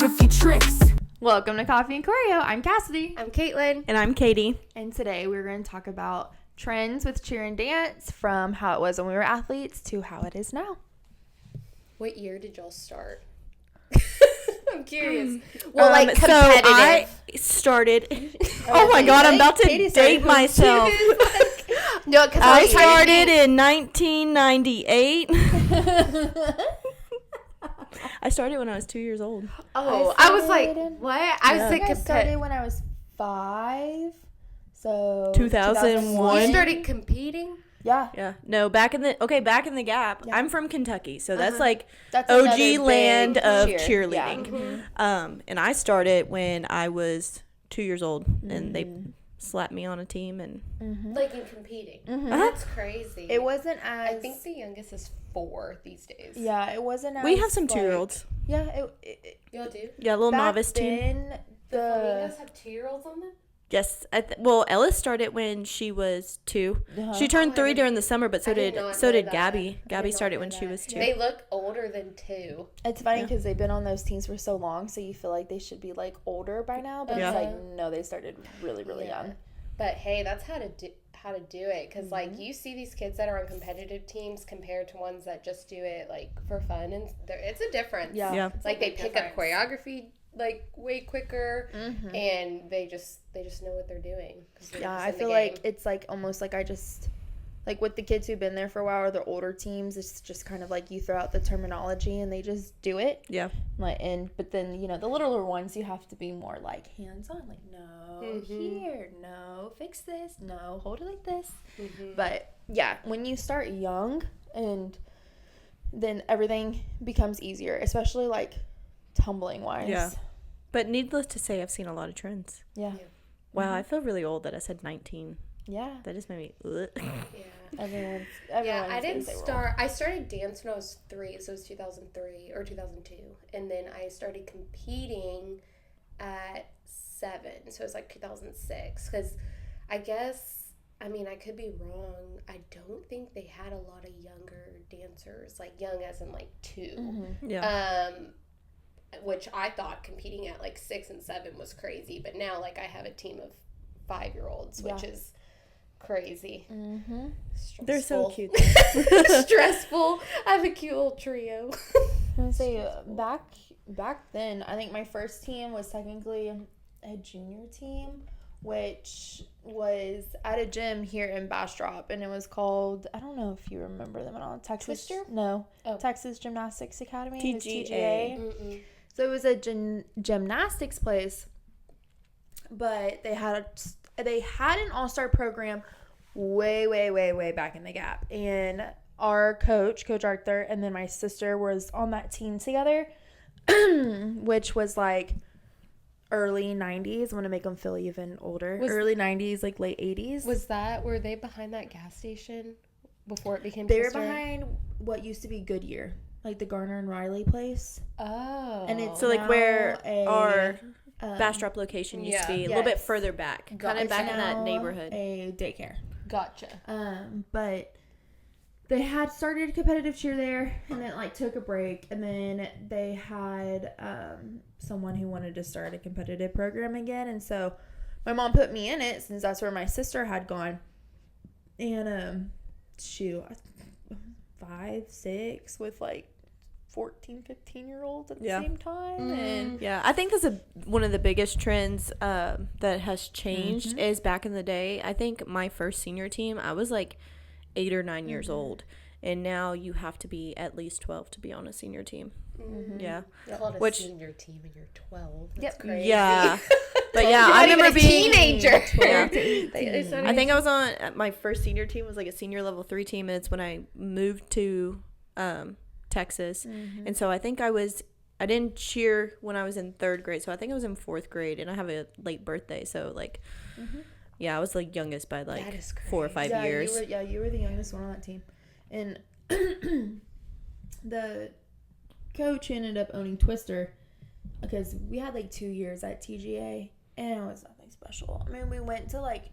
choreography tricks. Welcome to Coffee and Choreo. I'm Cassidy. I'm Caitlin. And I'm Katie. And today we're going to talk about trends with cheer and dance from how it was when we were athletes to how it is now. What year did y'all start? I'm curious. Well, like So competitive. I started. Oh my God, I'm about to date myself. No, because I started in 1998. I started when I was 2 years old. Oh, I was like, what? I was I like, think I started when I was 5. So 2001. You started competing? Yeah. Yeah. No, back in the gap. Yeah. I'm from Kentucky, so that's like That's OG another land big of cheer. cheerleading. Yeah. And I started when I was 2 years old, and they slapped me on a team, and Like in competing. Mm-hmm. That's crazy. It wasn't as... I think the youngest is 4 these days. Yeah, it wasn't as... we have some like, 2-year-olds. Yeah, Y'all do? Yeah, a little back novice team. then, Flamingos have 2-year-olds on them? Yes, well, Ellis started when she was 2. She turned 3 during the summer, but so I did did not so know did that. Gabby. I Gabby did not started know when she that. was 2. They look older than 2. It's funny because they've been on those teams for so long, so you feel like they should be like older by now, but it's like no, they started really young. But hey, that's how to do it, because like you see these kids that are on competitive teams compared to ones that just do it like for fun, and it's a difference. Yeah. Like they pick up choreography like way quicker, and they just know what they're doing. Yeah, I feel like it's like almost like I just like with the kids who've been there for a while or the older teams, it's just kind of like you throw out the terminology and they just do it. Yeah. Like but then the littler ones you have to be more like hands on, like no here, no fix this, no hold it like this. But yeah, when you start young and then everything becomes easier, especially like tumbling wise. Yeah. But needless to say, I've seen a lot of trends. Yeah. Wow, I feel really old that I said 19. Yeah. That just made me. Ugh. Everyone's I didn't start. I started dance when I was 3, so it was 2003 or 2002, and then I started competing at 7, so it was like 2006. Because I guess, I mean, I could be wrong. I don't think they had a lot of younger dancers, like young as in like 2. Yeah. Which I thought competing at like 6 and 7 was crazy, but now like I have a team of 5-year-olds, which is crazy. They're so cute. Stressful. I have a cute little trio. I would say back then, I think my first team was technically a junior team, which was at a gym here in Bastrop, and it was called, I don't know if you remember them at all, Texas. Twister? No, Oh. Texas Gymnastics Academy. It was TGA. TGA. So it was a gymnastics place, but they had an all-star program way back in the gap, and our Coach Arthur, and then my sister was on that team together, which was like early 90s. I'm gonna make them feel even older. Early 90s, like late 80s. Were they behind that gas station before it became They were Twister? behind what used to be Goodyear, like the Garner and Riley place. Oh. And it's So like now where a, our Bastrop location used to be, a little bit Yes. further back, kind of it's back in that now neighborhood. a daycare. Gotcha. But they had started competitive cheer there, and then like took a break, and then they had someone who wanted to start a competitive program again, and so my mom put me in it since that's where my sister had gone. And 5, 6 with like 14, 15-year-olds at the same time. And Yeah, I think that's one of the biggest trends that has changed is back in the day. I think my first senior team, I was like 8 or 9 years old, and now you have to be at least 12 to be on a senior team. Yeah, Called a senior team and you're 12. That's crazy. yeah, but yeah, I remember a being teenager. Yeah. I think I was on my first senior team was like a senior level 3 team, and it's when I moved to Texas, and so I think I didn't cheer when I was in 3rd grade, so I think I was in 4th grade, and I have a late birthday, so like yeah, I was like youngest by like 4 or 5 years. You were the youngest one on that team. And the coach ended up owning Twister because we had like 2 years at TGA, and it was nothing special. I mean, we went to like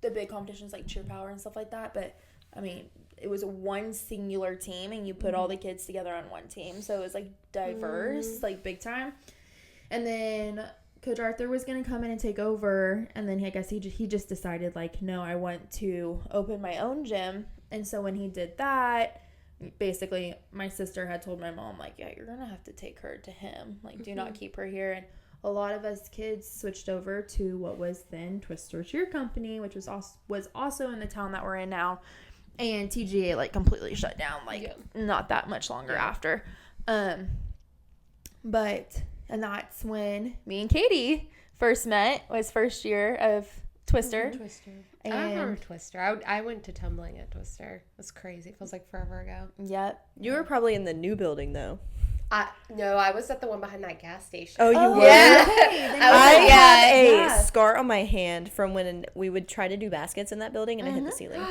the big competitions like Cheer Power and stuff like that, but I mean, it was one singular team, and you put all the kids together on one team, so it was like diverse, like big time. And then Coach Arthur was going to come in and take over. And then I guess he just decided, like, no, I want to open my own gym. And so when he did that, basically my sister had told my mom, like, yeah, you're going to have to take her to him. Like, do not keep her here. And a lot of us kids switched over to what was then Twister Cheer Company, which was also in the town that we're in now. And TGA, like, completely shut down, like, not that much longer after. But, and that's when me and Katie first met, was first year of Twister. And I remember Twister. I went to tumbling at Twister. It was crazy. It feels like forever ago. Yep. You were probably in the new building, though. No, I was at the one behind that gas station. Oh, you were? Yeah. Okay. I have a scar on my hand from when we would try to do baskets in that building and I hit the ceiling.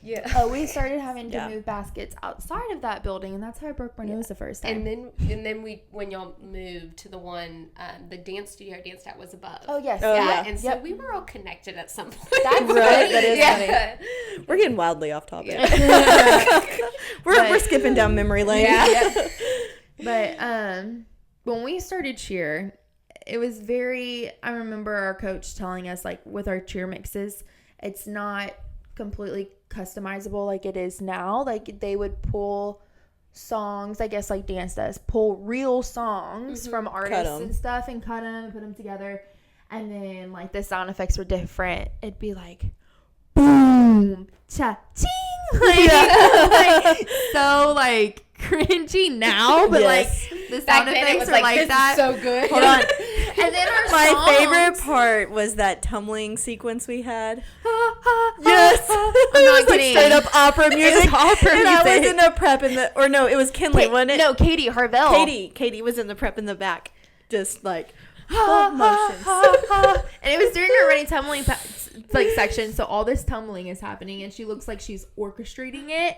Yeah. Oh, we started having to move baskets outside of that building, and that's how I broke my nose the first time. And then when y'all moved to the one, the dance studio I danced at was above. Oh, yes. Oh, yeah. And so we were all connected at some point. That's right. That is funny. We're getting wildly off topic. Yeah. We're skipping down memory lane. Yeah. But when we started cheer, it was I remember our coach telling us, like, with our cheer mixes, it's not completely customizable like it is now. Like, they would pull songs, I guess, like dance does, pull real songs from artists and stuff and cut them and put them together. And then, like, the sound effects were different. It'd be like, boom, cha-ching. Like, so, like, cringy now, but like the sound effects are like that. So good. Hold on. And then my favorite part was that tumbling sequence we had. Yes, I'm not it was like straight up opera music. It was opera and music. I was in a prep it was Kinley, wasn't it? No, Katie Harvell. Katie was in the prep in the back, just like full motions. And it was during her running tumbling like section, so all this tumbling is happening, and she looks like she's orchestrating it.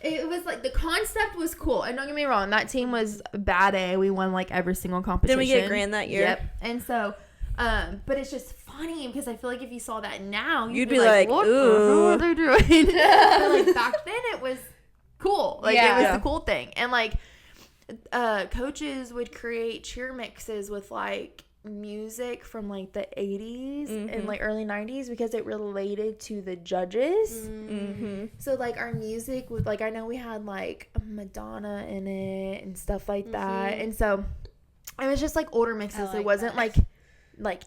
It was like the concept was cool, and don't get me wrong, that team was bad A. We won like every single competition. Didn't we get a grand that year? Yep. And so, but it's just funny because I feel like if you saw that now, you'd be like, what ooh, the hell are they doing? But like back then, it was cool. Like it was the cool thing, and like coaches would create cheer mixes with like music from like the 80s and like early 90s because it related to the judges. So like our music would, like, I know we had like Madonna in it and stuff like that, and so it was just like older mixes. It wasn't like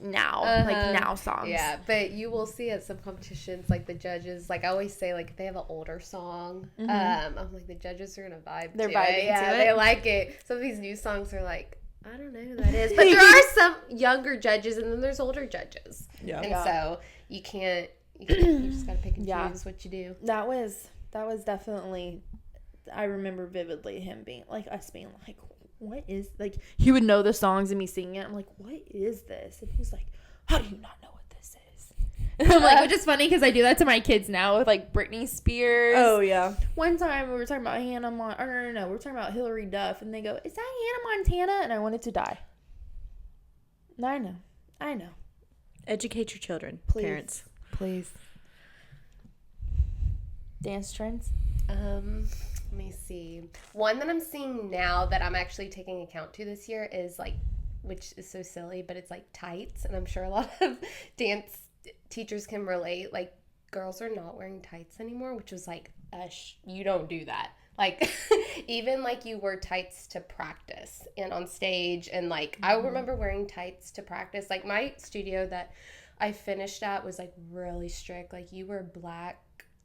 now like now songs. Yeah, but you will see at some competitions, like the judges, like I always say, like if they have an older song, I'm like, the judges are gonna vibe. They're vibing to it. They like it. Some of these new songs are like, I don't know who that is, but there are some younger judges and then there's older judges. Yeah. And so you just gotta pick and choose what you do. That was definitely, I remember vividly him being like, us being like, what is, like, he would know the songs and me singing it. I'm like, what is this? And he's like, how do you not know what this is? And I'm like, which is funny because I do that to my kids now with like Britney Spears. Oh yeah. One time we were talking about Hannah no, we were talking about Hillary Duff, and they go, is that Hannah Montana? And I wanted to die. I know. Educate your children, parents. Please. Dance trends? Let me see. One that I'm seeing now that I'm actually taking account to this year is like, which is so silly, but it's like tights. And I'm sure a lot of dance teachers can relate. Like, girls are not wearing tights anymore, which was like, you don't do that. Like, even like you wear tights to practice and on stage. And like, I remember wearing tights to practice. Like, my studio that I finished at was like really strict. Like, you wear black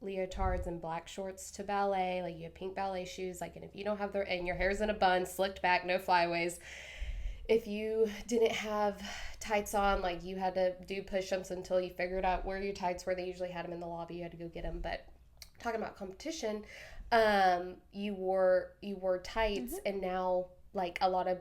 leotards and black shorts to ballet. Like, you have pink ballet shoes. Like, and if you don't have and your hair's in a bun, slicked back, no flyaways. If you didn't have tights on, like, you had to do push-ups until you figured out where your tights were. They usually had them in the lobby. You had to go get them. But talking about competition, you wore tights, and now, like, a lot of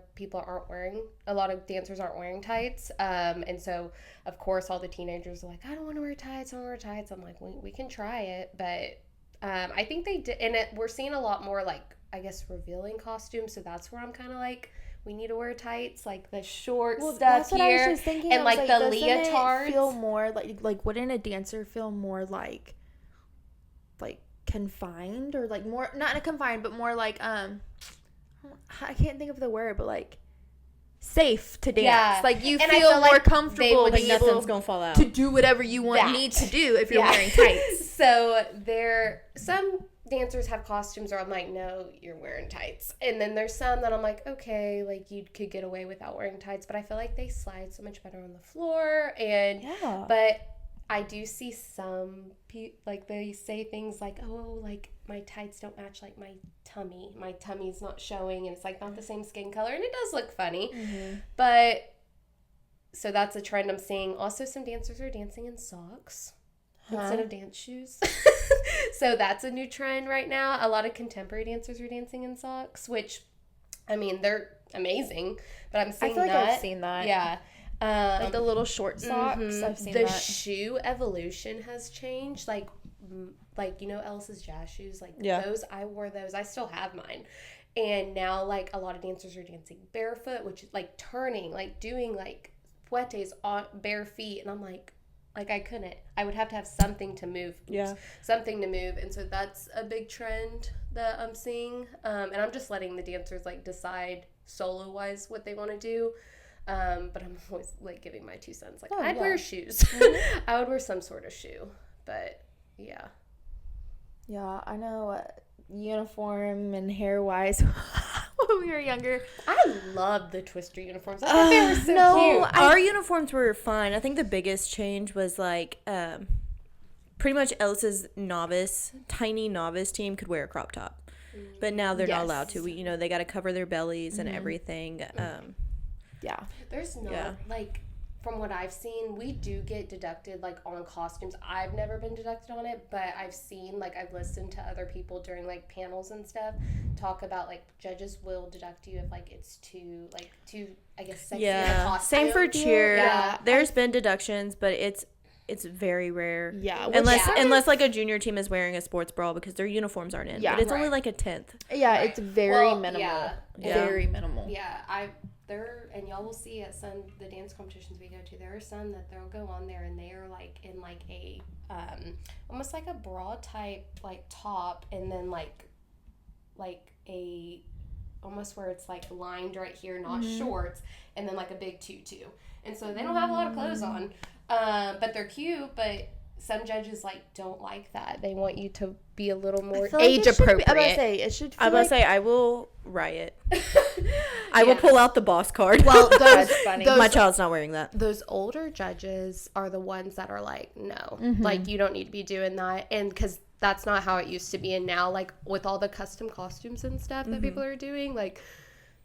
dancers aren't wearing tights. And so, of course, all the teenagers are like, I don't want to wear tights. I'm like, we can try it. But I think they did. And we're seeing a lot more, like, I guess, revealing costumes. So that's where I'm kind of like, we need to wear tights, like the short stuff that's what here, I was just thinking. and like the leotards. Feel more like wouldn't a dancer feel more like confined, or like more, not confined, but more like I can't think of the word, but like safe to dance. Yeah. Like you And I feel feel more like comfortable would being be able nothing's gonna fall out to do whatever you need to do if you're wearing tights. So some dancers have costumes where I'm like, no, you're wearing tights. And then there's some that I'm like, okay, like you could get away without wearing tights, but I feel like they slide so much better on the floor. And but I do see some like they say things like, oh, like my tights don't match like my tummy's not showing, and it's like not the same skin color, and it does look funny. But so that's a trend I'm seeing. Also, some dancers are dancing in socks instead of dance shoes. So that's a new trend right now. A lot of contemporary dancers are dancing in socks, which, I mean, they're amazing. But I'm seeing that. I've seen that. Yeah. Like the little short socks. I've seen that. The shoe evolution has changed. Like you know, Elsa's jazz shoes. Like those, I wore those. I still have mine. And now, like, a lot of dancers are dancing barefoot, which is like turning, like doing like puetes on bare feet. And I'm like I couldn't. I would have to have something to move. Something to move. And so that's a big trend that I'm seeing. And I'm just letting the dancers like decide solo wise what they want to do. But I'm always like giving my 2 cents. Like I'd wear shoes. I would wear some sort of shoe. But yeah. Yeah, I know uniform and hair wise when we were younger. I loved the Twister uniforms. I thought they were so cute. Our uniforms were fine. I think the biggest change was like pretty much Elsa's tiny novice team could wear a crop top. But now they're not allowed to. They got to cover their bellies and everything. Yeah. There's no, like, from what I've seen, we do get deducted, like, on costumes. I've never been deducted on it, but I've seen, like, I've listened to other people during, like, panels and stuff talk about, like, judges will deduct you if, like, it's too, I guess, sexy in a costume. Same for cheer. Yeah. There's been deductions, but it's very rare. Yeah. Unless like a junior team is wearing a sports bra because their uniforms aren't in. Yeah. But it's only like a 10th. Yeah, it's very minimal. Yeah. Very minimal. Yeah, and y'all will see at some the dance competitions we go to, there are some that they'll go on there and they are like in like a almost like a bra type like top, and then like a almost where it's like lined right here, not shorts, and then like a big tutu. And so they don't have a lot of clothes on. But they're cute, but some judges like don't like that. They want you to be a little more age appropriate. I will riot. I will pull out the boss card. Well, that's funny. My child's not wearing that. Those older judges are the ones that are like, no, like you don't need to be doing that, and because that's not how it used to be. And now, like with all the custom costumes and stuff that people are doing, like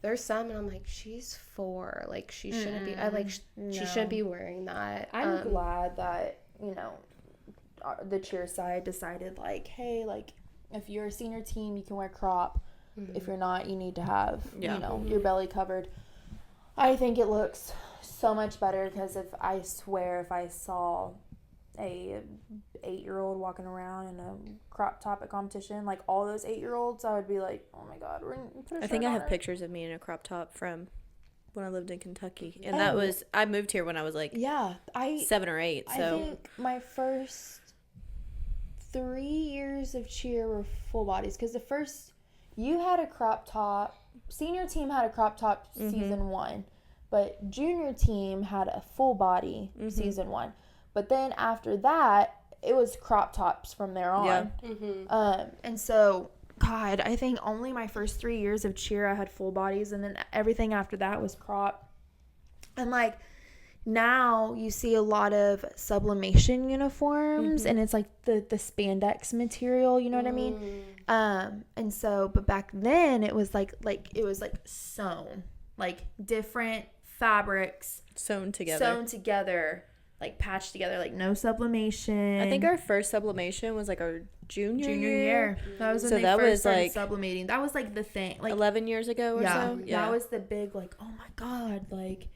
there's some, and I'm like, she's 4, like she shouldn't be. She shouldn't be wearing that. I'm glad that the cheer side decided like, hey, like if you're a senior team, you can wear crop. If you're not, you need to have your belly covered. I think it looks so much better because if I saw a 8-year-old walking around in a crop top at competition, like all those 8-year-olds, I would be like, oh my god, we're gonna put a shirt on. I think I have pictures of me in a crop top from when I lived in Kentucky, and I moved here when I was like 7 or 8. So I think my first 3 years of cheer were full bodies because the first you had a crop top. Senior team had a crop top season 1, but junior team had a full body season 1. But then after that, it was crop tops from there on. Yeah. And so, God, I think only my first 3 years of cheer I had full bodies, and then everything after that was crop. And like now you see a lot of sublimation uniforms, and it's like the spandex material, you know what I mean? And so, but back then it was like sewn, like different fabrics sewn together. Like patched together, like no sublimation. I think our first sublimation was like our junior year. That was when they first started sublimating. That was like the thing, like 11 years ago or so. Yeah, that was the big like, oh my god, like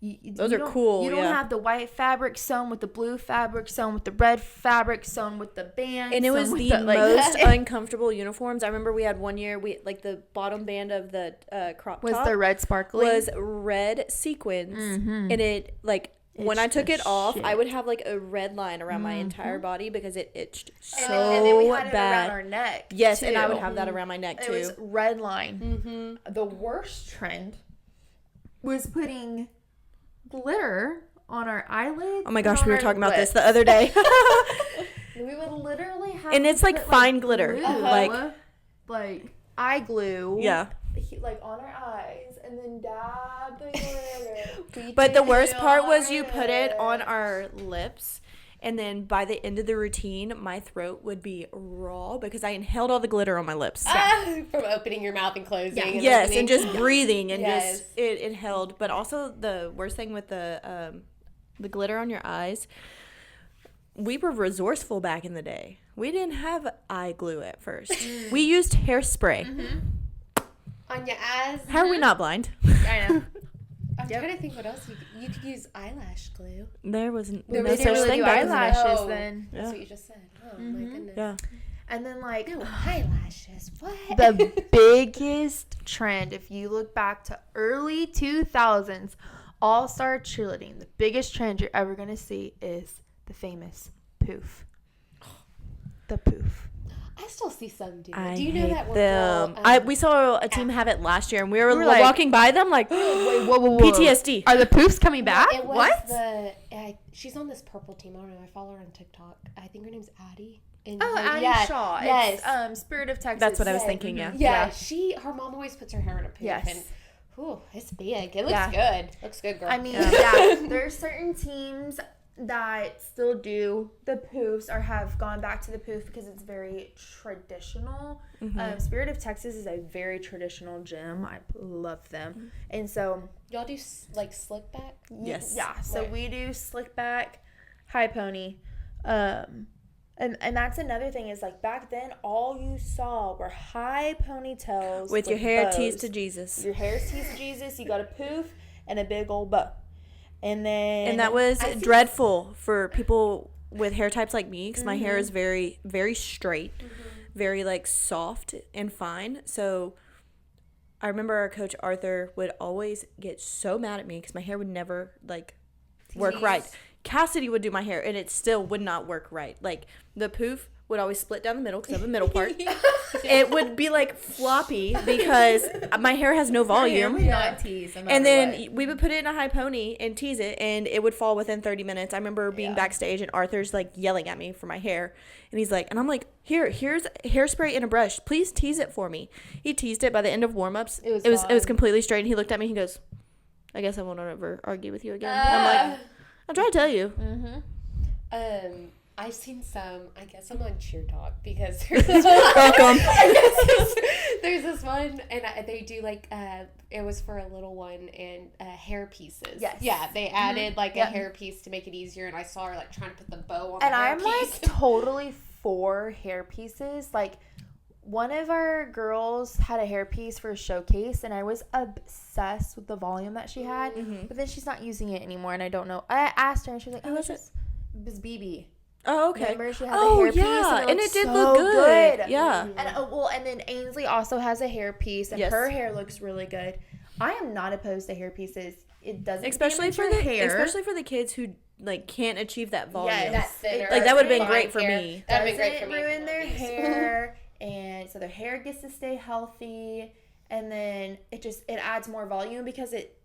those are cool. You don't have the white fabric sewn with the blue fabric sewn with the red fabric sewn with the band. And it was the most uncomfortable uniforms. I remember we had one year like the bottom band of the crop top was the red sparkly, was red sequins, and it like. When I took it off, I would have like a red line around my entire body because it itched so bad. And then we had it around our neck. Yes, too. and I would have that around my neck too. It was red line. The worst trend was putting glitter on our eyelids. Oh my gosh, we were talking about this the other day. We would literally have and it's like fine glitter. Glue, like eye glue. Yeah. Like on our eyes, and then dab the glitter. But the worst part was you put it on our lips, and then by the end of the routine, my throat would be raw because I inhaled all the glitter on my lips. From opening your mouth and closing. Yeah. And Yes, opening. and just breathing and Yes. just it inhaled. But also the worst thing with the glitter on your eyes, we were resourceful back in the day. We didn't have eye glue at first. We used hairspray. On your eyes. How are we not blind? I know. I'm trying to think what else you could use eyelash glue. There wasn't They no didn't such really thing do back in the day. eyelashes Oh, then. That's Yeah. what you just said. Oh my goodness. Yeah. And then like No eyelashes. What? the biggest trend, if you look back to early 2000s, all-star cheerleading, the biggest trend you're ever going to see is the famous poof. The poof. I still see some do. I Do you know hate that one them. girl? We saw a team have it last year, and we were like- walking by them like, Wait, whoa. PTSD. Are the poofs coming back? It was What? she's on this purple team. I don't know. I follow her on TikTok. I think her name's Addie. And Oh, her- Addie yeah, Shaw. Yes. It's Spirit of Texas. That's what I was Yeah. thinking. Yeah. Yeah. Her mom always puts her hair in a poof. Yes. And, ooh, it's big. It looks Yeah. good. Looks good, girl. I mean, yeah, there's certain teams that still do the poofs or have gone back to the poof because it's very traditional. Spirit of Texas is a very traditional gym. I love them. And so, y'all do like slick back? Yes. yeah, so Right. we do slick back, high pony. And that's another thing is like back then, all you saw were high ponytails With your hair bows. teased to Jesus. Your hair's teased to Jesus. You got a poof and a big old bow. And then And that was I see- dreadful for people with hair types like me because my hair is very, very straight, very like soft and fine. So I remember our coach Arthur would always get so mad at me because my hair would never like work Tease. right. Cassidy would do my hair and it still would not work right. Like the poof would always split down the middle because I have a middle part. It would be like floppy because my hair has no volume. not tease. And then we would put it in a high pony and tease it, and it would fall within 30 minutes. I remember being backstage, and Arthur's like yelling at me for my hair, and he's like, and I'm like, here's hairspray and a brush. Please tease it for me. He teased it. By the end of warm-ups, it was fine. completely straight. And he looked at me. He goes, I guess I won't ever argue with you again. I'm like, I'm trying to tell you. I've seen some. I guess I'm on Cheer Talk because there's this Welcome. there's this one, and they do like it was for a little one and hair pieces. Yes. Yeah, they added like a Yep. hair piece to make it easier, and I saw her like trying to put the bow on And the hair I'm piece. like totally for hair pieces. Like one of our girls had a hair piece for a showcase, and I was obsessed with the volume that she had. But then she's not using it anymore, and I don't know. I asked her, and she was like, "Oh, is it was BB." Oh, okay. Remember, she had the Oh, hair piece, yeah. And it looked did so look good. Yeah. And then Ainsley also has a hair piece, and Yes. her hair looks really good. I am not opposed to hair pieces. It doesn't Especially damage for your hair. especially for the kids who like can't achieve that volume. Yes. that thinner, Like, that would've been fine great for hair. me. That'd been great for Doesn't me. ruin their hair, and so their hair gets to stay healthy, and then it adds more volume because it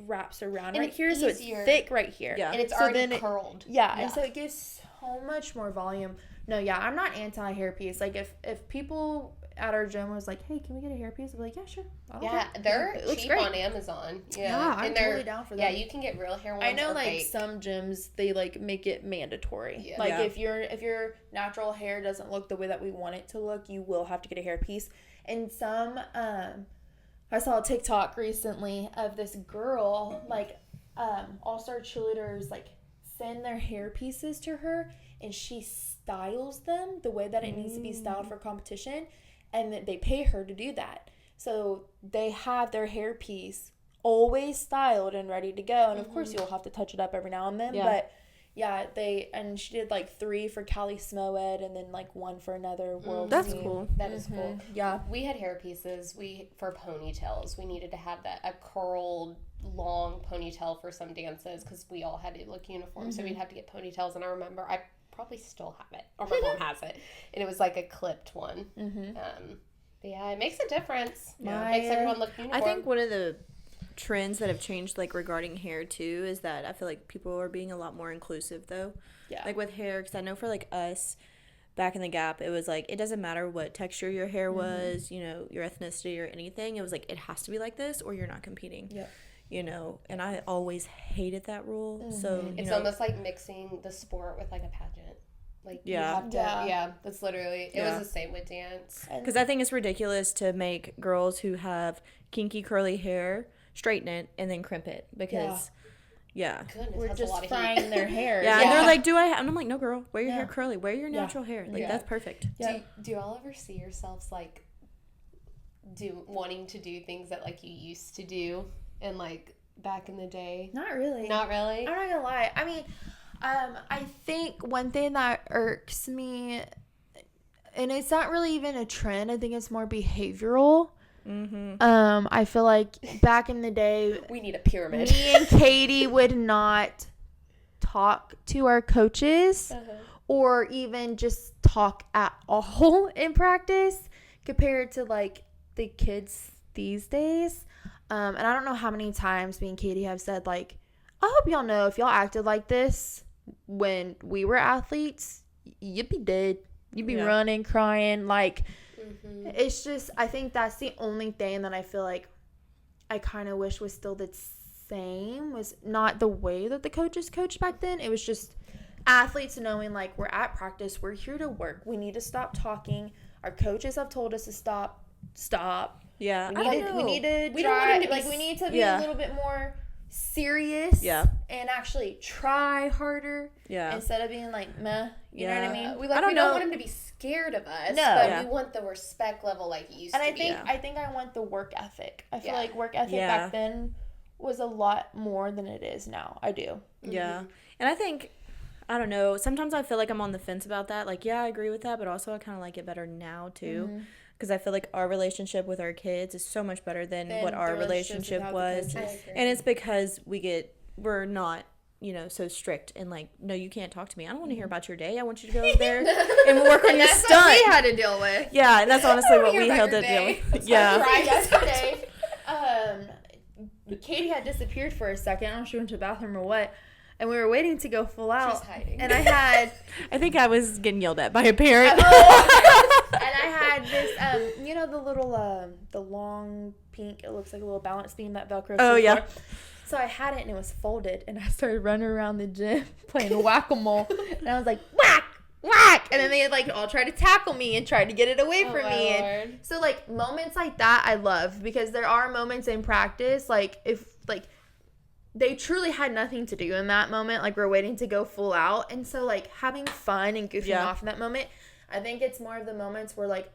wraps around And right it's here, so it's easier. thick right here. Yeah. and it's So already then curled. and so it gives so much more volume. No, yeah, I'm not anti hairpiece. Like if people at our gym was like, "Hey, can we get a hairpiece?" I'd be like, "Yeah, sure." I don't Yeah, care. they're It looks cheap great. on Amazon. Yeah, I'm and they're totally down for Yeah, that. you can get real hair ones. I know, or like fake. some gyms, they like make it mandatory. Yeah. Like Yeah. if your natural hair doesn't look the way that we want it to look, you will have to get a hair piece. And some, I saw a TikTok recently of this girl, like, all-star cheerleaders like send their hair pieces to her, and she styles them the way that it needs to be styled for competition, and then they pay her to do that. So they have their hair piece always styled and ready to go, and of course you'll have to touch it up every now and then. Yeah. But yeah, and she did like 3 for Cali Smoed, and then like 1 for another world. That's team. cool. That is cool. Yeah. We had hair pieces. For ponytails, we needed to have a curled, long ponytail for some dances because we all had to look uniform. So we'd have to get ponytails. And I remember, I probably still have it, or my mom has it, and it was like a clipped one. But yeah, it makes a difference. Yeah. It makes everyone look uniform. I think one of the trends that have changed, like, regarding hair, too, is that I feel like people are being a lot more inclusive, though. Yeah. Like, with hair, because I know for, like, us, back in the Gap, it was, like, it doesn't matter what texture your hair was, you know, your ethnicity or anything. It was, like, it has to be like this or you're not competing. Yep. You know, and I always hated that rule. So, it's almost like mixing the sport with, like, a pageant. Like, you have to, that's literally, it was the same with dance. Because I think it's ridiculous to make girls who have kinky curly hair straighten it and then crimp it because, Goodness, we're that's just a lot of frying their hair. and they're like, do I and I'm like, no, girl, wear your hair curly, wear your natural hair. Like, that's perfect. Do y'all ever see yourselves, like, wanting to do things that, like, you used to do and, like, back in the day? Not really. Not really? I'm not gonna lie. I mean, I think one thing that irks me, and it's not really even a trend, I think it's more behavioral. I feel like back in the day, we need a pyramid. Me and Katie would not talk to our coaches or even just talk at all in practice compared to, like, the kids these days. And I don't know how many times me and Katie have said, like, I hope y'all know if y'all acted like this when we were athletes, you'd be dead. You'd be running, crying. Like, it's just, I think that's the only thing that I feel like I kind of wish was still the same, was not the way that the coaches coached back then. It was just athletes knowing, like, we're at practice. We're here to work. We need to stop talking. Our coaches have told us to stop. Yeah. We need to we don't want them to be, we need to be a little bit more serious and actually try harder instead of being like meh, you know what I mean? We don't want them to be scared of us, but we want the respect level like it used to be. And I think I want the work ethic. I feel like work ethic back then was a lot more than it is now. I do. Yeah. And I think, I don't know, sometimes I feel like I'm on the fence about that. Like, I agree with that, but also I kind of like it better now too. Because I feel like our relationship with our kids is so much better than what our relationship was. And it's because we're not, you know, so strict and like, no, you can't talk to me. I don't want to hear about your day. I want you to go over there and work on your stunt. That's what we had to deal with. Yeah, and that's honestly what we had to deal with. Yeah. Yesterday, Katie had disappeared for a second. I don't know if she went to the bathroom or what. And we were waiting to go full out. She's hiding. And I think I was getting yelled at by a parent. And I had this, you know, the little, the long pink, it looks like a little balance beam that Velcro. Oh, yeah. For. So I had it and it was folded. And I started running around the gym playing whack-a-mole. And I was like, whack, whack. And then they like all tried to tackle me and tried to get it away from me. And so like moments like that I love, because there are moments in practice, like if like they truly had nothing to do in that moment. Like, we're waiting to go full out. And so, like, having fun and goofing off in that moment, I think it's more of the moments where, like,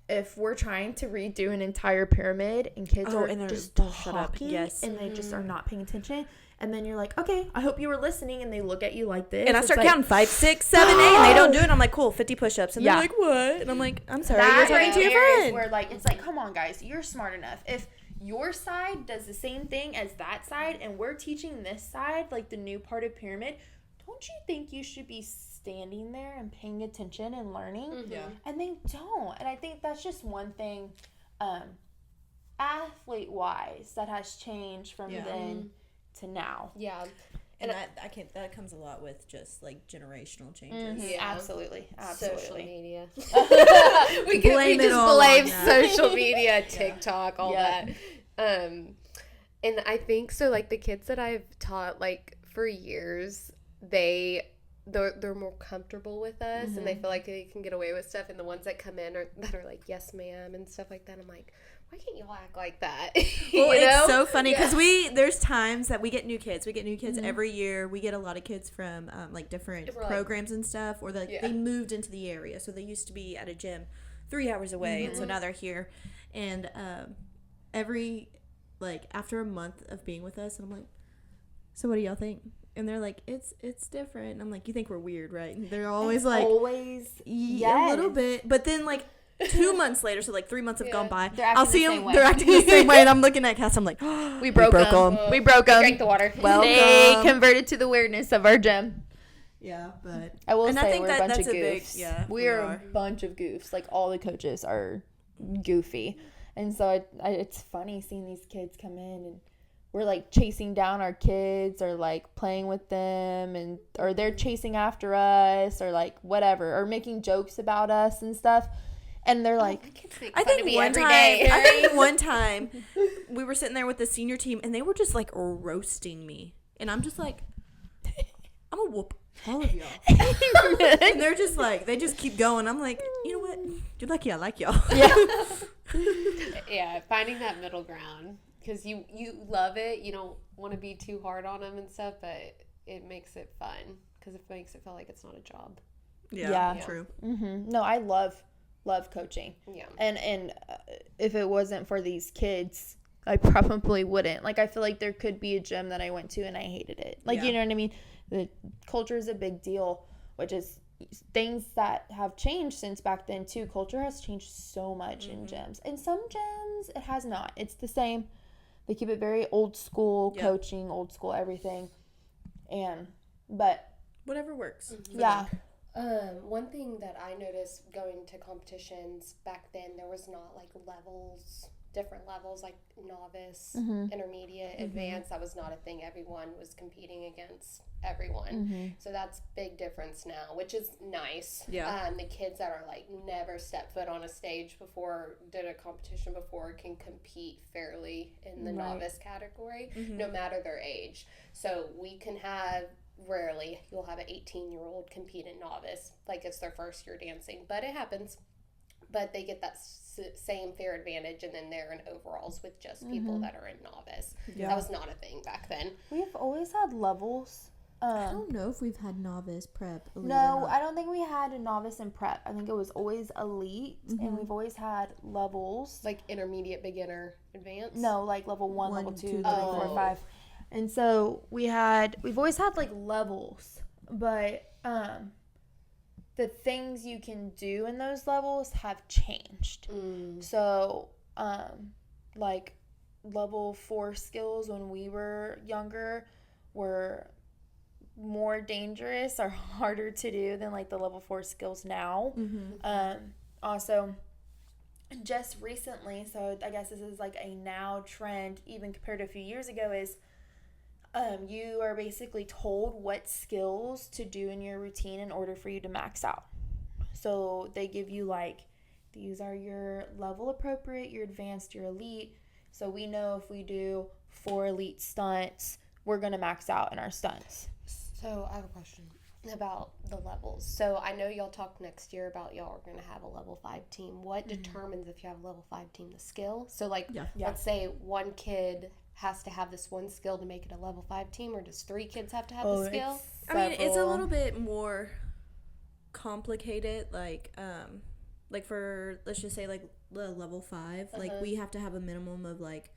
if we're trying to redo an entire pyramid and kids are just talking and they just are not paying attention, and then you're like, okay, I hope you were listening, and they look at you like this. And I start counting 5, 6, 7, 8, and they don't do it. I'm like, cool, 50 push-ups. And they're like, what? And I'm like, I'm sorry, you're talking to your friend. Where, like, it's like, come on, guys, you're smart enough. If your side does the same thing as that side and we're teaching this side, like the new part of pyramid, don't you think you should be standing there and paying attention and learning? And they don't. And I think that's just one thing athlete wise that has changed from then to now. And that comes a lot with just like generational changes. Absolutely. Social media. we just blame social media, TikTok, all that. And I think so, like the kids that I've taught like for years, they're more comfortable with us and they feel like they can get away with stuff, and the ones that come in that are like, yes ma'am and stuff like that, I'm like, why can't y'all act like that? Well, it's so funny because there's times that we get new kids every year. We get a lot of kids from like different programs and stuff, or they moved into the area, so they used to be at a gym 3 hours away and so now they're here, and every like after a month of being with us, and I'm like, so what do y'all think? And they're like, it's different. And I'm like, you think we're weird, right? And they're always like, a little bit. But then like 2 months later, so like 3 months have gone by, I'll see them. They're acting the same way, and I'm looking at Cass. I'm like, we broke them. We broke them. Drank the water. They converted to the weirdness of our gym. Yeah, but I will say I think we're a bunch of that's goofs. a big, we are a bunch of goofs. Like all the coaches are goofy. And so it's funny seeing these kids come in and we're like chasing down our kids or like playing with them, and or they're chasing after us or like whatever, or making jokes about us and stuff. And they're like, I think one time we were sitting there with the senior team and they were just like roasting me. And I'm just like, I'm gonna whoop all of y'all. And they're just like, they just keep going. I'm like, you know what? You're lucky I like y'all. yeah. Yeah, finding that middle ground. Because you love it. You don't want to be too hard on them and stuff, but it makes it fun. Because it makes it feel like it's not a job. Yeah. True. Mm-hmm. No, I love coaching. Yeah. And if it wasn't for these kids, I probably wouldn't. Like, I feel like there could be a gym that I went to and I hated it. Like, you know what I mean? The culture is a big deal, which is things that have changed since back then, too. Culture has changed so much in gyms. And some gyms, it has not. It's the same. They keep it very old school coaching, old school everything. But whatever works. Yeah. One thing that I noticed going to competitions back then, there was not like different levels, like novice, intermediate, advanced. That was not a thing. Everyone was competing against everyone. So that's big difference now, which is nice. Yeah. The kids that are like never stepped foot on a stage before, did a competition before, can compete fairly in the novice category, no matter their age. So we can have, rarely you'll have an 18-year-old compete in novice like it's their first year dancing, but it happens. But they get that same fair advantage, and then they're in overalls with just people that are in novice. That was not a thing back then. We've always had levels. I don't know if we've had novice, prep, elite. No, I don't think we had a novice and prep. I think it was always elite, and we've always had levels. Like intermediate, beginner, advanced? No, like level 1, level 2, 3, 4, oh. 5. And so we've always had like levels, but the things you can do in those levels have changed. So like level 4 skills when we were younger were more dangerous or harder to do than like the level 4 skills now. Also, just recently, so I guess this is like a now trend even compared to a few years ago, is you are basically told what skills to do in your routine in order for you to max out. So they give you like, these are your level appropriate, your advanced, your elite. So we know if we do 4 elite stunts, we're going to max out in our stunts. So I have a question about the levels. So I know y'all talk next year about y'all are going to have a level 5 team. What determines if you have a level 5 team? The skill? So like, let's say one kid has to have this one skill to make it a level 5 team, or does 3 kids have to have the skill? I mean, it's a little bit more complicated. Like for, let's just say like the level 5, like we have to have a minimum of like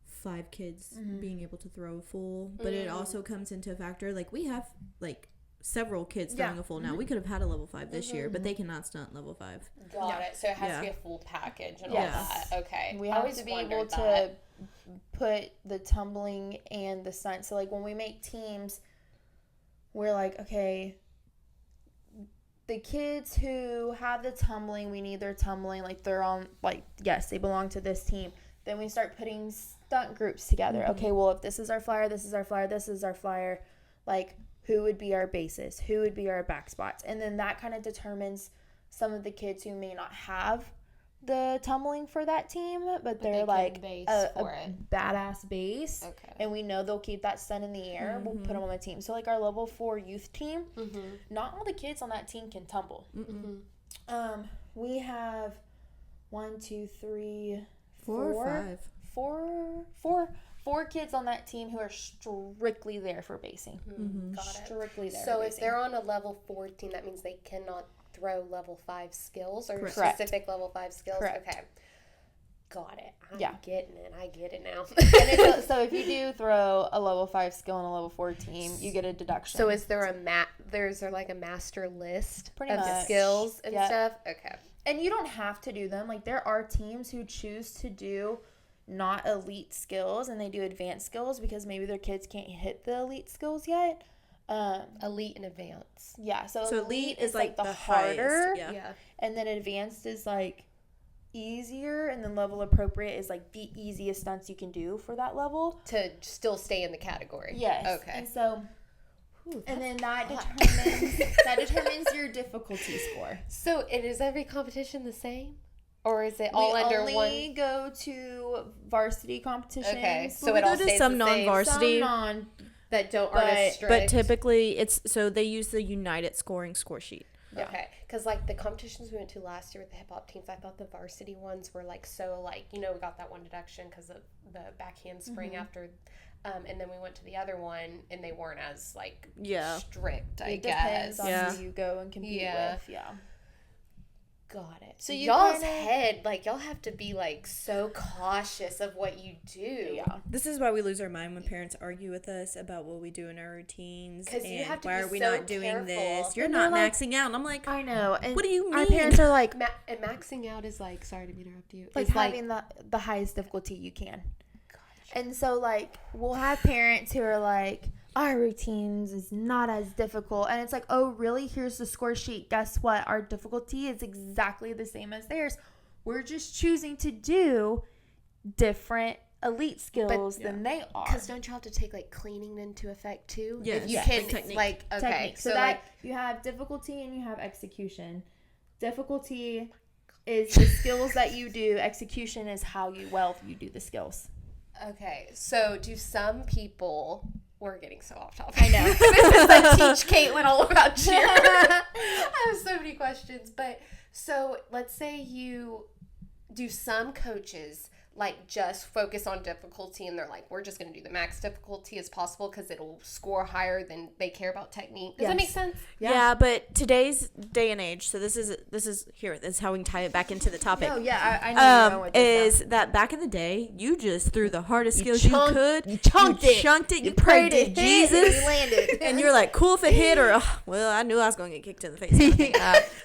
5 kids being able to throw a full, but it also comes into a factor, like we have like several kids throwing a full now. We could have had a level 5 this year, but they cannot stunt level 5. Got it. So it has to be a full package and all that. Okay. We have to be able to put the tumbling and the stunt. So like when we make teams, we're like, okay, the kids who have the tumbling, we need their tumbling, like they're on, like, yes, they belong to this team. Then we start putting stunt groups together. Okay, well, if this is our flyer, this is our flyer, this is our flyer, like, who would be our bases? Who would be our back spots? And then that kind of determines some of the kids who may not have the tumbling for that team, but they're like a badass base. Okay. And we know they'll keep that stunt in the air. We'll put them on the team. So, like, our level 4 youth team, not all the kids on that team can tumble. We have 1, 2, 3, 4 or 5. Four kids on that team who are strictly there for basing. Got it. Strictly there. So if they're on a level 4 team, that means they cannot throw level 5 skills or Correct. specific level 5 skills. Correct. Okay. Got it. I'm getting it. I get it now. So if you do throw a level 5 skill on a level 4 team, you get a deduction. So is there there's like a master list Pretty of much. skills and stuff? Okay. And you don't have to do them. Like, there are teams who choose to do not elite skills and they do advanced skills because maybe their kids can't hit the elite skills yet. Elite and advanced. Yeah. So elite is like the harder. highest, And then advanced is like easier, and then level appropriate is like the easiest stunts you can do for that level To still stay in the category. Yes. Okay. And so, and then that determines your difficulty score. So, is every competition the same? Or is it all under one? We only go to varsity competitions. Okay, so we it all go to stays some the same. non-varsity. That aren't as strict. But typically, so they use the United scoring score sheet. Yeah. Okay, because like the competitions we went to last year with the hip hop teams, I thought the varsity ones were like so like, we got that one deduction because of the backhand spring after, and then we went to the other one and they weren't as like strict. I guess Depends on who you go and compete with. Yeah. Got it. So you y'all's kinda- head, like y'all have to be like so cautious of what you do. Yeah. This is why we lose our mind when parents argue with us about what we do in our routines. 'Cause you and have to why be are we so not doing careful. this? You're And not they're like- maxing out. And I'm like, I know. And what do you mean? our parents are like And maxing out is like, sorry to interrupt you. like It's having the highest difficulty you can. And so like we'll have parents who are like, our routines is not as difficult, and it's like, oh really? Here's the score sheet. Guess what? Our difficulty is exactly the same as theirs. We're just choosing to do different elite skills than they are. Because don't you have to take like cleaning into effect too? Yes. If you Yeah. can Like technique. like okay, Technique. So so that like you have difficulty and you have execution. Difficulty is the skills that you do. Execution is how you do the skills. okay. So do some people? We're getting so off topic. I know. This is like teach Caitlin all about cheer. I have so many questions, but so let's say you do some coaches like just focus on difficulty and they're like, we're just going to do the max difficulty as possible because it'll score higher than they care about technique. Does that make sense? Yeah, but today's day and age, so this is how we can tie it back into the topic. No, yeah, I know where you're going with this is that back in the day, you just threw the hardest skills you could. You chunked it. Chunked it. You prayed prayed to it hit, and Jesus. you landed. And you're like, cool if it hit, or well, I knew I was going to get kicked in the face.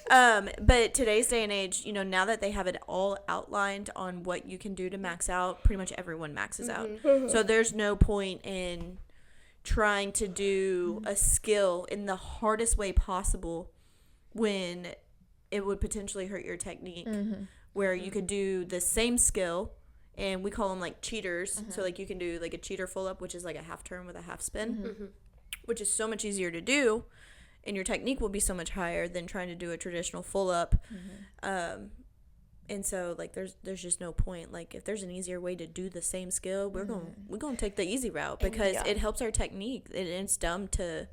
But today's day and age, now that they have it all outlined on what you can do to max out, pretty much everyone maxes out. So there's no point in trying to do a skill in the hardest way possible when it would potentially hurt your technique. Where you could do the same skill, and we call them like cheaters. So like you can do like a cheater full up, which is like a half turn with a half spin, which is so much easier to do, and your technique will be so much higher than trying to do a traditional full up. And so like there's just no point. Like if there's an easier way to do the same skill, we're going to take the easy route because it helps our technique. And it's dumb to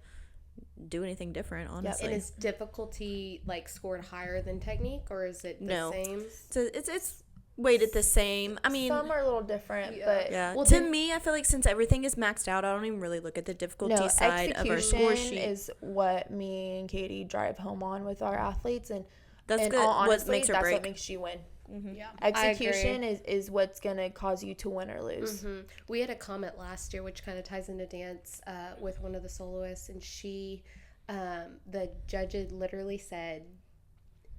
do anything different, honestly. And is difficulty like scored higher than technique, or is it the same? So it's weighted the same. I mean, Some are a little different, but well, to me, I feel like since everything is maxed out, I don't even really look at the difficulty side of our score execution sheet. is what me and Katie drive home on with our athletes, and That's in good. all honesty, What makes or that's break. what makes you win. Yeah, Execution is what's gonna cause you to win or lose. We had a comment last year, which kind of ties into dance with one of the soloists, and she, the judge had literally said,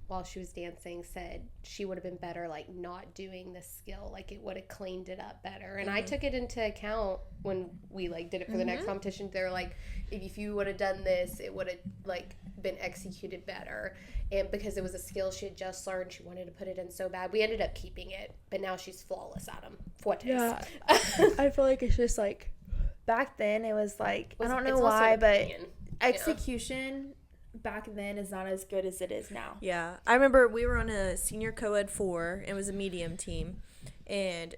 while she was dancing, said she would have been better like not doing this skill, like it would have cleaned it up better. And I took it into account when we like did it for the next competition. They're like, if you would have done this, it would have like been executed better. And because it was a skill she had just learned, she wanted to put it in so bad. We ended up keeping it, but now she's flawless at them. Yeah, I feel like it's just like back then it was like I don't know why, but execution back then is not as good as it is now. Yeah, I remember we were on a senior co-ed 4. It was a medium team, and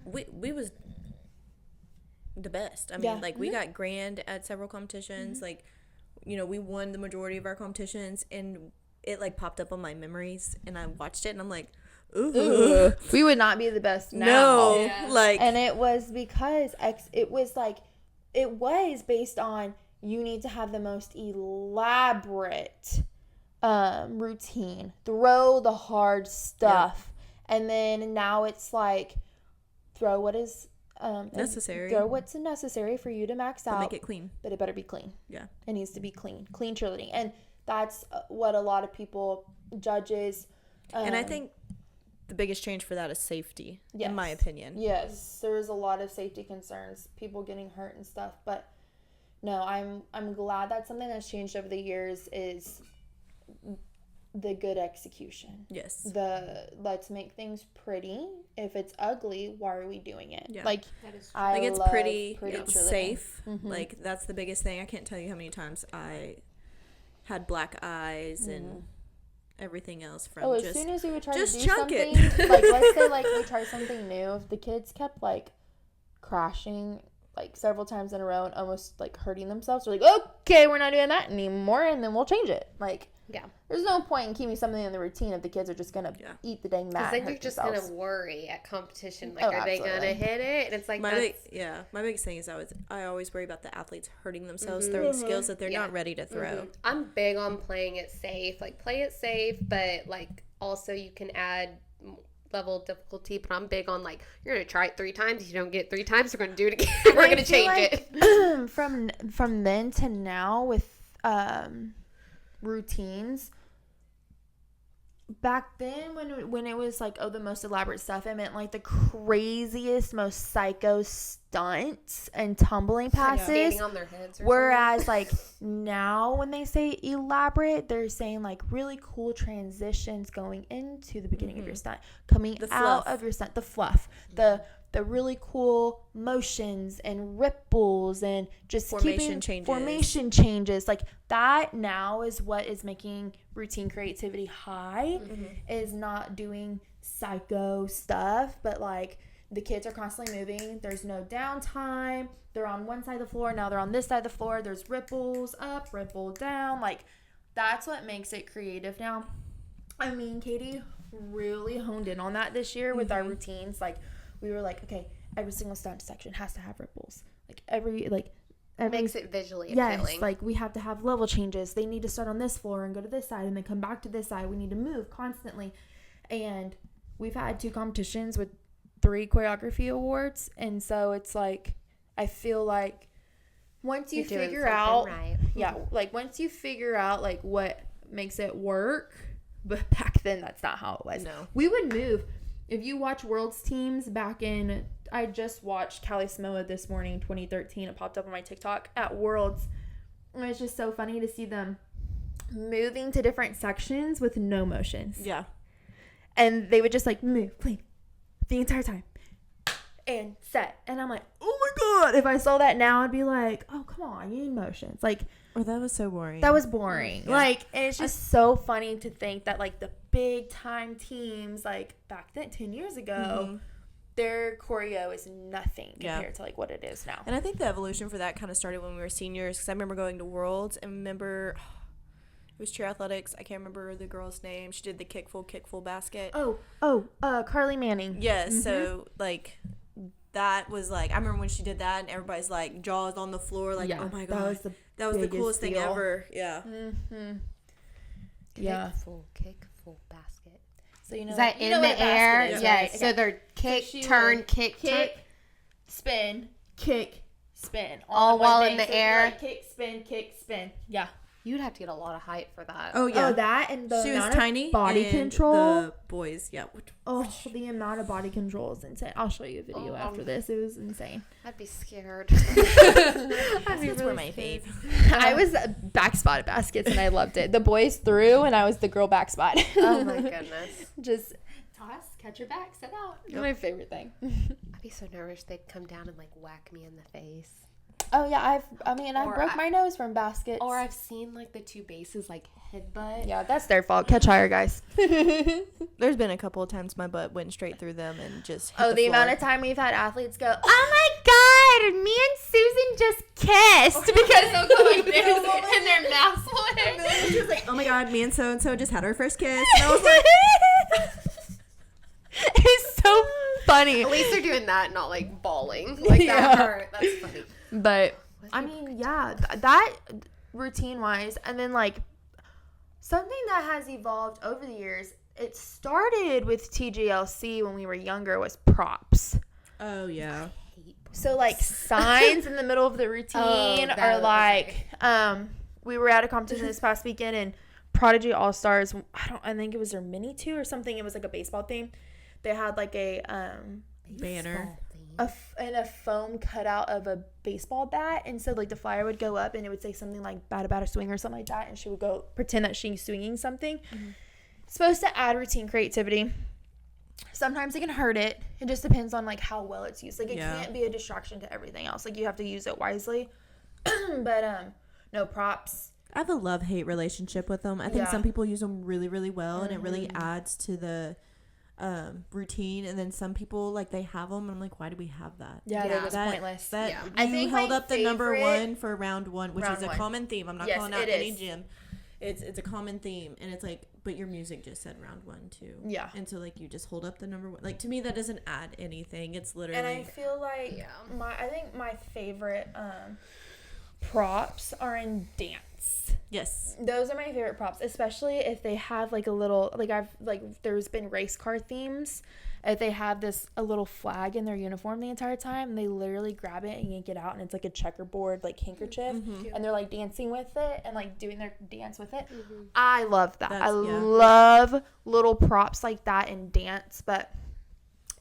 we was the best. I mean, like we got grand at several competitions. Like, we won the majority of our competitions, and it like popped up on my memories, and I watched it, and I'm like, ooh. We would not be the best now. No, like, and it was because it was based on you need to have the most elaborate routine, throw the hard stuff, and then now it's like throw what is necessary. Throw what's necessary for you to max out. Make it clean. But it better be clean. Yeah, it needs to be clean cheerleading, and that's what a lot of people judges. And I think the biggest change for that is safety, in my opinion. Yes, there's a lot of safety concerns, people getting hurt and stuff, but no, I'm glad that something that's changed over the years is the good execution. Yes. The let's make things pretty. If it's ugly, why are we doing it? Yeah. Like, That is I Like, it's love pretty cheerleading. safe. Like, that's the biggest thing. I can't tell you how many times I had black eyes and everything else from as just soon as we would try to just do chunk something, it. like, let's say, like, we try something new. If the kids kept, like, crashing, like, several times in a row and almost, like, hurting themselves, we're like, okay, we're not doing that anymore, and then we'll change it. Like, Yeah. there's no point in keeping something in the routine if the kids are just going to eat the dang mat. Because then you're just going to worry at competition. Like, Oh, are they going absolutely. to hit it? And it's like, my biggest thing is I always worry about the athletes hurting themselves throwing skills that they're not ready to throw. I'm big on playing it safe. Like, play it safe, but, like, also you can add level of difficulty. But I'm big on, like, you're going to try it 3 times. If you don't get it 3 times, we're going to do it again. We're going to change it. From then to now with routines, back then when it was like the most elaborate stuff, it meant like the craziest, most psycho stunts and tumbling passes. Standing on their heads. Whereas like now when they say elaborate, they're saying like really cool transitions going into the beginning of your stunt, coming out of your stunt, the fluff, the really cool motions and ripples and just formation changes. Like that now is what is making routine creativity high, is not doing psycho stuff, but like the kids are constantly moving. There's no downtime. They're on one side of the floor. Now they're on this side of the floor. There's ripples up, ripple down. Like that's what makes it creative now. I mean, Katie really honed in on that this year with our routines. Like we were like, okay, every single stunt section has to have ripples. Like every makes it visually appealing. Yes, like we have to have level changes. They need to start on this floor and go to this side and then come back to this side. We need to move constantly. And we've had 2 competitions with 3 choreography awards. And so it's like, I feel like once you figure out, like once you figure out like what makes it work, but back then that's not how it was. No. We would move. If you watch Worlds teams back in, I just watched Callie Samoa this morning, 2013. It popped up on my TikTok at Worlds. And it's just so funny to see them moving to different sections with no motions. Yeah. And they would just like move, clean, the entire time. And set. And I'm like, oh my God. If I saw that now, I'd be like, oh, come on, you need motions. Like, Oh, that was so boring. that was boring. Yeah. Like, and it's just so funny to think that like the big time teams, like back then, 10 years ago, their choreo is nothing compared to like what it is now. And I think the evolution for that kind of started when we were seniors, because I remember going to Worlds and remember it was cheer athletics. I can't remember the girl's name. She did the kick full basket. Carly Manning. Yes. So like that was like, I remember when she did that and everybody's like jaws on the floor, like, oh my God, that was the coolest thing ever. Yeah. Kick full basket. So you know, Is that you in know the what a air? basket is, Yes. right? So they're kick, she turn, would kick, spin, kick, spin. All while in thing. the So it'd be air? like kick, spin. Yeah. You'd have to get a lot of height for that. Oh yeah. Oh, that and the she was amount of tiny. body and control. The boys, yeah. Oh, the amount of body control is insane. I'll show you a video after this. It was insane. I'd be scared. Baskets were my fave. I was back spot at baskets and I loved it. The boys threw and I was the girl back spot. Oh my goodness. Just toss, catch your back, set out. My favorite thing. I'd be so nervous they'd come down and like whack me in the face. Oh yeah, I broke my nose from baskets. Or I've seen like the 2 bases like headbutt. Yeah, that's their fault. Catch higher, guys. There's been a couple of times my butt went straight through them and just hit The floor. amount of time we've had athletes go, oh my God, me and Susan just kissed because they'll go like this and their mouths will She was like, oh my God, me and so just had our first kiss. And I was like, it's so funny. At least they're doing that, not like bawling. Like that hurt. That's funny. But I mean, yeah, that routine wise, and then like something that has evolved over the years. It started with TGLC when we were younger was props. oh yeah. So like signs in the middle of the routine are like we were at a competition this past weekend and Prodigy All Stars. I think it was their mini 2 or something. It was like a baseball theme. They had like a Banner. a foam cutout of a baseball bat, and so like the flyer would go up and it would say something like bat a swing or something like that, and she would go pretend that she's swinging something. supposed to add routine creativity. Sometimes it can hurt it. It just depends on like how well it's used. Like it can't be a distraction to everything else. Like you have to use it wisely. But no, props. I have a love-hate relationship with them. I think some people use them really, really well, and it really adds to the routine. And then some people, like, they have them, and I'm like, why do we have that? Yeah, that was pointless. I think held up the number one for round one, which is a common theme. I'm not calling out any gym. It's a common theme, and it's like, but your music just said round one too. Yeah. And so like you just hold up the number one. Like to me that doesn't add anything. It's literally. And I feel like I think my favorite props are in dance. Yes. Those are my favorite props, especially if they have like a little there's been race car themes. If they have a little flag in their uniform the entire time, and they literally grab it and yank it out, and it's like a checkerboard like handkerchief, and they're like dancing with it and like doing their dance with it. I love that. I love little props like that in dance. But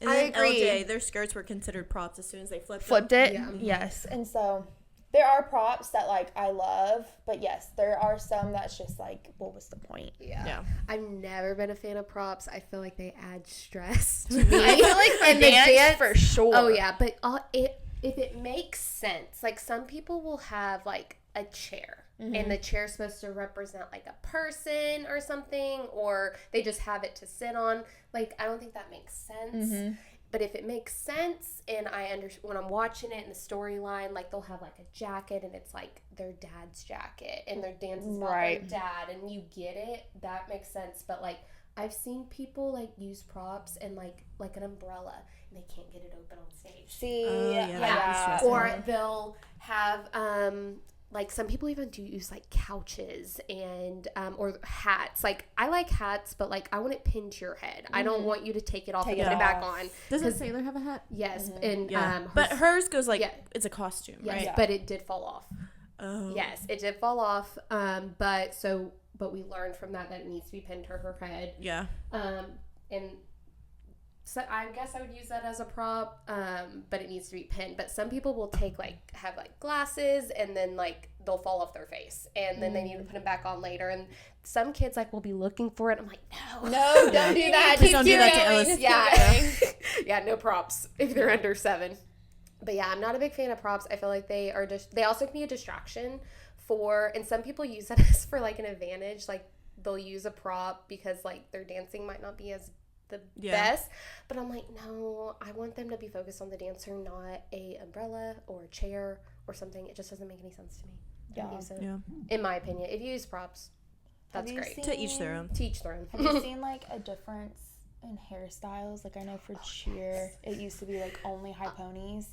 and I agree. LJ, their skirts were considered props as soon as they flipped it. Yeah. Yes, and so. There are props that, like, I love, but yes, there are some that's just, like, what was the point? Yeah. I've never been a fan of props. I feel like they add stress to me. I feel like for dance, for sure. Oh, yeah, but if it makes sense, like, some people will have, like, a chair, and the chair's supposed to represent, like, a person or something, or they just have it to sit on. Like, I don't think that makes sense. But if it makes sense, and when I'm watching it in the storyline, like they'll have like a jacket, and it's like their dad's jacket, and their dance is about their dad, and you get it, that makes sense. But like I've seen people like use props and like an umbrella, and they can't get it open on stage. Or they'll have like some people even do use like couches and or hats. Like I like hats, but like I want it pinned to your head. I don't want you to take it off and put it back on. Doesn't Sailor have a hat? Yes, and but hers goes like it's a costume, right? But it did fall off. Oh. Yes, it did fall off. But we learned from that it needs to be pinned to her head. Yeah. And so I guess I would use that as a prop, but it needs to be pinned. But some people will have glasses, and then like they'll fall off their face, and then they need to put them back on later. And some kids will be looking for it. I'm like, no, don't do that. Just don't do that to Ellis. Yeah, no props if they're under 7. But yeah, I'm not a big fan of props. I feel like they also can be a distraction and some people use that as for like an advantage. Like they'll use a prop because like their dancing might not be as the best, but I'm like, no, I want them to be focused on the dancer, not a umbrella or a chair or something. It just doesn't make any sense to me. In my opinion, if you use props, that's great. To each their own. Have you seen like a difference in hairstyles? Like I know for cheer, it used to be like only high ponies.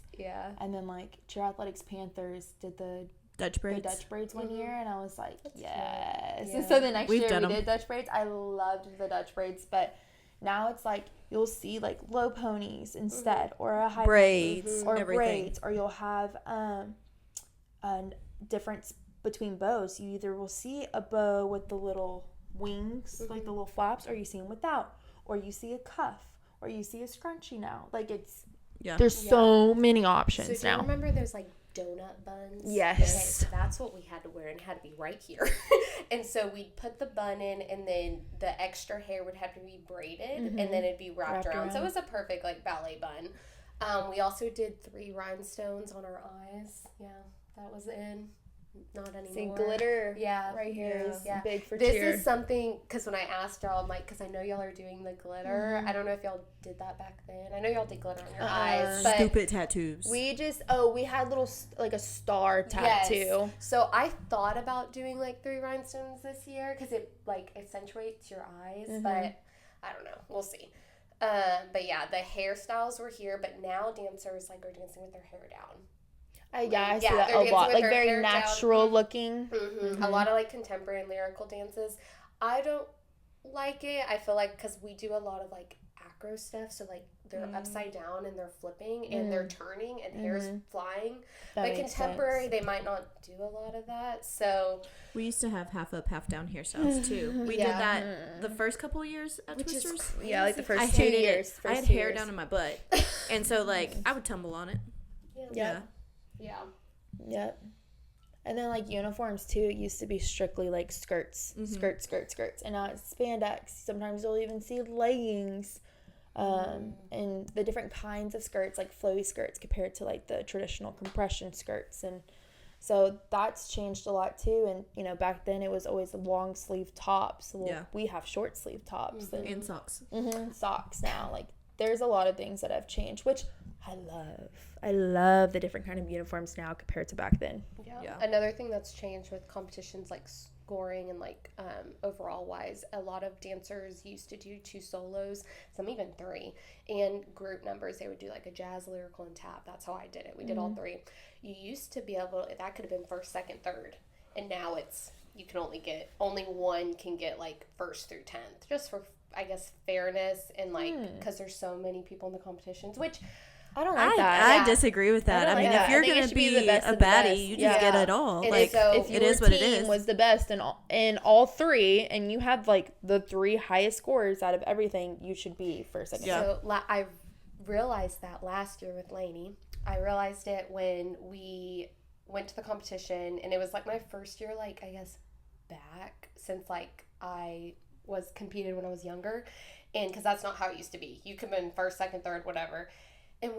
And then like Cheer Athletics Panthers did the Dutch braids one year, and I was like, yes. And so the next year we did Dutch braids. I loved the Dutch braids, but now it's like you'll see like low ponies instead, or a high braids, or braids, or you'll have a difference between bows. You either will see a bow with the little wings, like the little flaps, or you see them without, or you see a cuff, or you see a scrunchie now. Like there's so many options now. Do you remember those like donut buns? Yes. Okay, so that's what we had to wear, and it had to be right here. And so we'd put the bun in, and then the extra hair would have to be braided, and then it'd be wrapped around. So it was a perfect like ballet bun. We also did 3 rhinestones on our eyes. Yeah, that was in. Not anymore. See, glitter. Yeah. Right here is big for this cheer. This is something, because when I asked y'all, I'm like, because I know y'all are doing the glitter. I don't know if y'all did that back then. I know y'all did glitter on your eyes. But stupid tattoos. We had little, like a star tattoo. Yes. So I thought about doing like 3 rhinestones this year, because it like accentuates your eyes. But I don't know. We'll see. But yeah, the hairstyles were here, but now dancers like are dancing with their hair down. I see that a lot. Like very natural looking. A lot of like contemporary and lyrical dances. I don't like it. I feel like because we do a lot of like acro stuff, so like they're upside down and they're flipping and they're turning and hair's flying. But contemporary, they might not do a lot of that. So we used to have half up, half down hairstyles too. We did that the first couple years at Twisters. Like the first 2 years. I had hair down in my butt, and so like I would tumble on it. Yep. And then, like, uniforms, too, it used to be strictly, like, skirts. And now it's spandex. Sometimes you'll even see leggings. And the different kinds of skirts, like flowy skirts compared to, like, the traditional compression skirts. And so that's changed a lot, too. And, you know, back then it was always long sleeve tops. Well, we have short sleeve tops. And socks. Socks now. Like, there's a lot of things that have changed, which I love. I love the different kind of uniforms now compared to back then. Yeah. Another thing that's changed with competitions like scoring and like overall wise, a lot of dancers used to do 2 solos, some even 3, and group numbers. They would do like a jazz, lyrical, and tap. That's how I did it. We did all 3. You used to be able, that could have been first, second, third, and now it's, you can only one can get like first through 10th, just for, I guess, fairness and like because there's so many people in the competitions, which I don't like that. I disagree with that. I mean, if you're going to be a baddie, you just get it all. Like, if it is what it is. Was the best in all 3, and you had like the 3 highest scores out of everything, you should be first, second. So I realized that last year with Lainey. I realized it when we went to the competition, and it was like my first year, like, I guess, back since like I was competed when I was younger, and because that's not how it used to be. You could have been first, second, third, whatever. And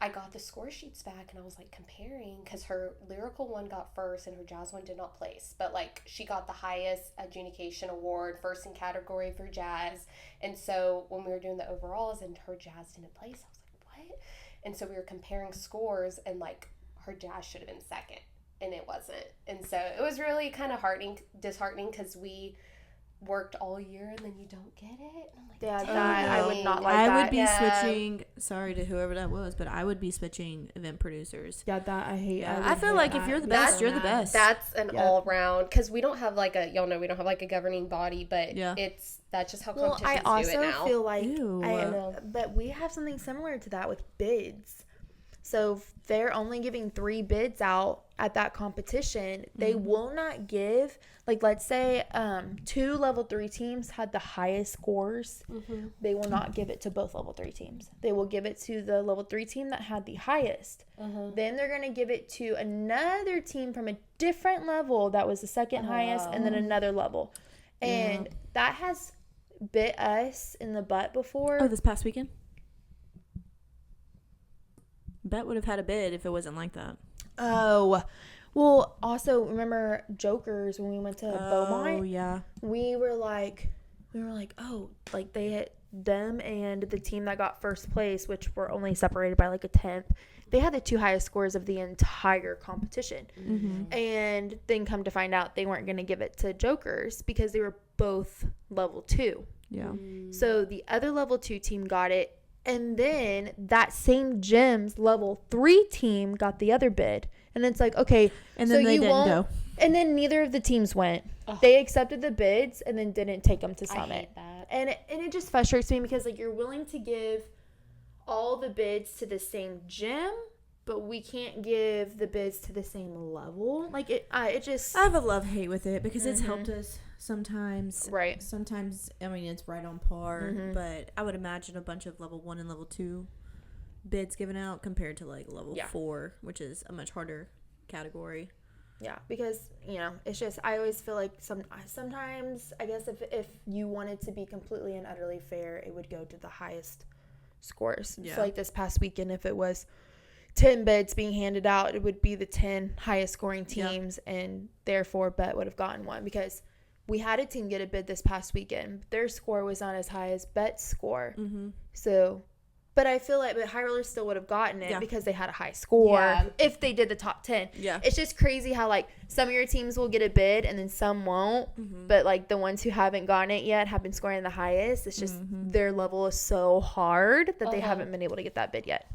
I got the score sheets back, and I was like comparing, because her lyrical one got first and her jazz one did not place, but like she got the highest adjudication award, first in category for jazz. And so when we were doing the overalls and her jazz didn't place, I was like, what? And so we were comparing scores, and like her jazz should have been second and it wasn't. And so it was really kind of disheartening, because we worked all year and then you don't get it. And I'm like, I would not like that. I would be switching, sorry to whoever that was, but I would be switching event producers. Yeah, that I hate. Yeah, I feel like if you're the best, you're the best. That's an all round, because we don't have like y'all know we don't have like a governing body, but that's just how competitions do it now. I also feel like but we have something similar to that with bids. So they're only giving 3 bids out at that competition. They will not give, like, let's say 2 level 3 teams had the highest scores. They will not give it to both level 3 teams. They will give it to the level 3 team that had the highest. Then they're going to give it to another team from a different level that was the second highest, and then another level. And that has bit us in the butt before. Oh, this past weekend? Bet would have had a bid if it wasn't like that. Oh, well, also remember Jokers when we went to Beaumont? Oh, yeah. We were like, oh, like they had them and the team that got first place, which were only separated by like a 10th. They had the 2 highest scores of the entire competition. And then come to find out they weren't going to give it to Jokers because they were both level 2. Yeah. So the other level 2 team got it. And then that same gym's level 3 team got the other bid. And it's like, okay. And then they didn't go. And then neither of the teams went. They accepted the bids and then didn't take them to Summit. I hate that. And it just frustrates me because, like, you're willing to give all the bids to the same gym, but we can't give the bids to the same level. Like, it just... I have a love-hate with it because it's helped us sometimes. Right. Sometimes, I mean, it's right on par, but I would imagine a bunch of level 1 and level 2 bids given out compared to, like, level 4, which is a much harder category. Yeah, because, you know, it's just, I always feel like sometimes, I guess if you wanted to be completely and utterly fair, it would go to the highest scores. Yeah. So, like, this past weekend, if it was 10 bids being handed out, it would be the 10 highest scoring teams, and therefore Bet would have gotten one, because we had a team get a bid this past weekend. Their score was not as high as Bet's score. So, but I feel like High Rollers still would have gotten it because they had a high score if they did the top 10. Yeah. It's just crazy how, like, some of your teams will get a bid and then some won't. But, like, the ones who haven't gotten it yet have been scoring the highest. It's just their level is so hard that they haven't been able to get that bid yet.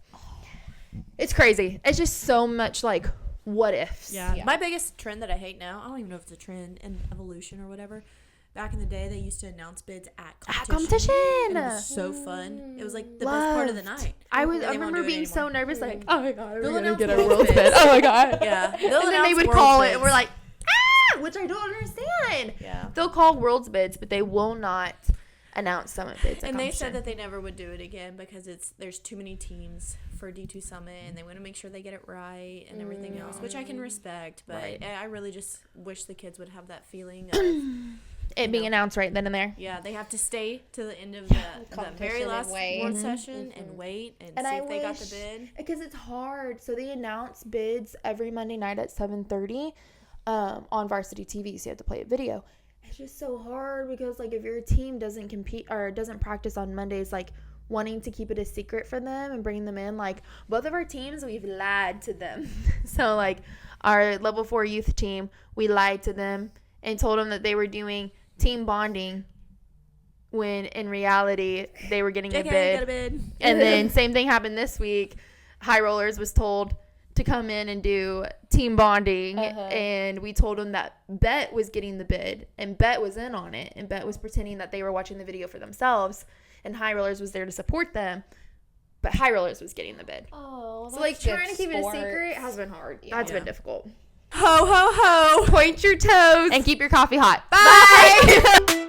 It's crazy. It's just so much, like, what ifs. Yeah. My biggest trend that I hate now, I don't even know if it's a trend in evolution or whatever. Back in the day, they used to announce bids at competition. It was so fun. It was like the best part of the night. I remember being so nervous, like, oh my god, we're gonna get a world's bid. Oh my god. Yeah. And then they would call it, and we're like, which I don't understand. Yeah. They'll call world's bids, but they will not announce Summit bids. And they said that they never would do it again because there's too many teams for D2 Summit, and they want to make sure they get it right and everything else, which I can respect. But I really just wish the kids would have that feeling of it being announced right then and there. Yeah, they have to stay to the end of the very last award session and wait and see if they got the bid. Because it's hard. So they announce bids every Monday night at 7:30 on Varsity TV. So you have to play a video. It's just so hard because, like, if your team doesn't compete or doesn't practice on Mondays, like, wanting to keep it a secret from them and bring them in, like, both of our teams, we've lied to them. So, like, our level 4 youth team, we lied to them and told them that they were doing team bonding when in reality they were getting a bid. And then same thing happened this week. High Rollers was told to come in and do team bonding, and we told them that Bet was getting the bid, and Bet was in on it, and Bet was pretending that they were watching the video for themselves, and High Rollers was there to support them, but High Rollers was getting the bid. Oh, so like trying to keep it a secret has been hard. Yeah. That's been difficult. Ho ho ho! Point your toes and keep your coffee hot. Bye.